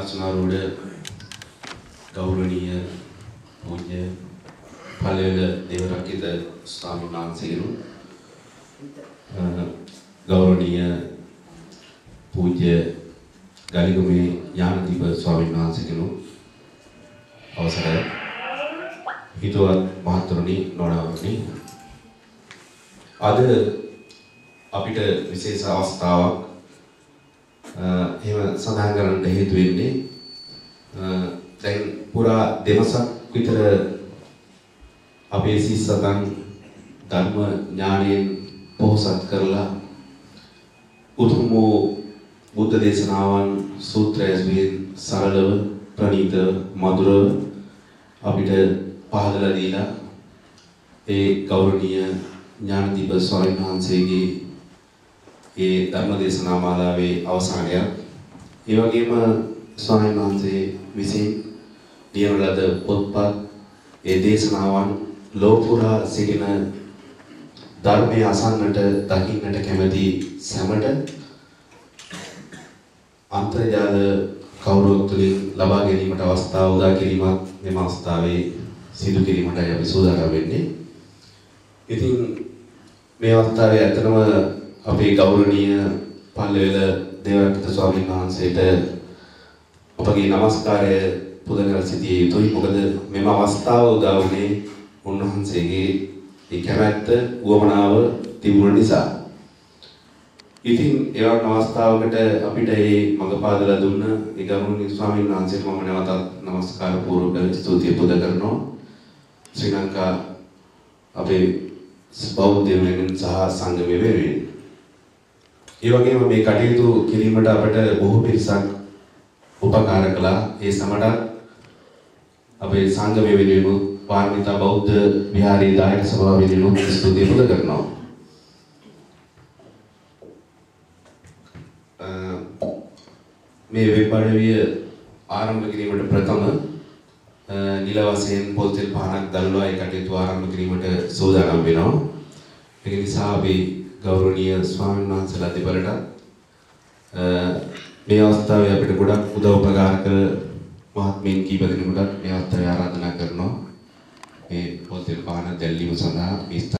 අර්චනාරූඪ ගෞරවනීය පූජ්‍ය පළවෙල දේවරක්කිත ස්වාමීන් වහන්සේගෙනු ගෞරවනීය පූජ්‍ය ගලිගමේ ඥානදීප ස්වාමීන් වහන්සේගෙනු අවසරයි හිතවත් මහතුරුනි නොනවරුනි අද අපිට විශේෂ අවස්ථාවක් එහෙම සඳහන් කරන්න හේතු වෙන්නේ දැන් පුරා දෙමසක් විතර අපේ සිස්සතන් ධර්ම ඥාණයෙන් පොහොසත් කරලා උතුම් වූ බුද්ධ දේශනාවන් සූත්‍රයන්ගෙන් සරලව ප්‍රණීත මధుරව අපිට පහදලා දීලා ඒ ගෞරවනීය ඥානදීප ස්වාමීන් වහන්සේගේ ඒ ධර්ම දේශනා මාලාවේ අවසානය ඒ වගේම ස්වාමීන් වහන්සේ විසින් ලියන ලද පොත්පත් ඒ දේශනාවන් ලෝපුරා සිටින ධර්මයේ අසන්නට දකින්නට කැමැති සැමට අන්තර්ජාල කවුරුත් තුලින් ලබා ගැනීමට අවස්ථාව උදා කිරීමත් මෙම අවස්ථාවේ සිදු කිරීමටයි අපි සූදානම් වෙන්නේ. ඉතින් මේ අවස්ථාවේ ඇත්තම අපේ ගෞරවනීය පල්ලෙවල දේවරක්කිත ස්වාමීන් වහන්සේට අපගේ নমස්කාරය පුද කර සිටිය යුතුයි. මොකද මෙම අවස්ථාව උදා වුණේ උන්වහන්සේගේ ඒ කැමැත්ත උවමනාව තිබුණ නිසා. ඉතින් එවන් අවස්ථාවකට අපිට මේ මඟ පාදලා දුන්න ඒ ගෞරවනීය ස්වාමීන් වහන්සේට මම නැවතත් নমස්කාර පූර්වක ස්තුතිය පුද කරනවා. ශ්‍රී ලංකා අපේ බෞද්ධ වෙනුවෙන් සහ සංගමයේ වෙනුවෙන්. ඒ වගේම මේ කටයුතු කිරීමට අපට බොහෝ පිරිසක් උපකාර කළා. ඒ සමටත් අපේ සංගමයේ වෙනුවෙන් පාරමිතා බෞද්ධ විහාරයේ දායක සභාව වෙනුවෙන් ස්තුතිය පුද කරනවා. මේ වෙබ් අඩවිය ආරම්භ කිරීමට ප්‍රථම නිල වශයෙන් පොල්තෙල් පහනක් දල්වා ඒ කටයුතු ආරම්භ කිරීමට සූදානම් වෙනවා. ඒක නිසා අපි ගෞරවනීය ස්වාමීන් වහන්සේලා දෙපළට මේ අවස්ථාවේ අපිට ගොඩක් උදව් උපකාර කළ මහත්මීන් කීප දෙනෙකුට මේ අවස්ථාවේ ආරාධනා කරනවා මේ පොල්තෙල් පහන දැල්වීම සඳහා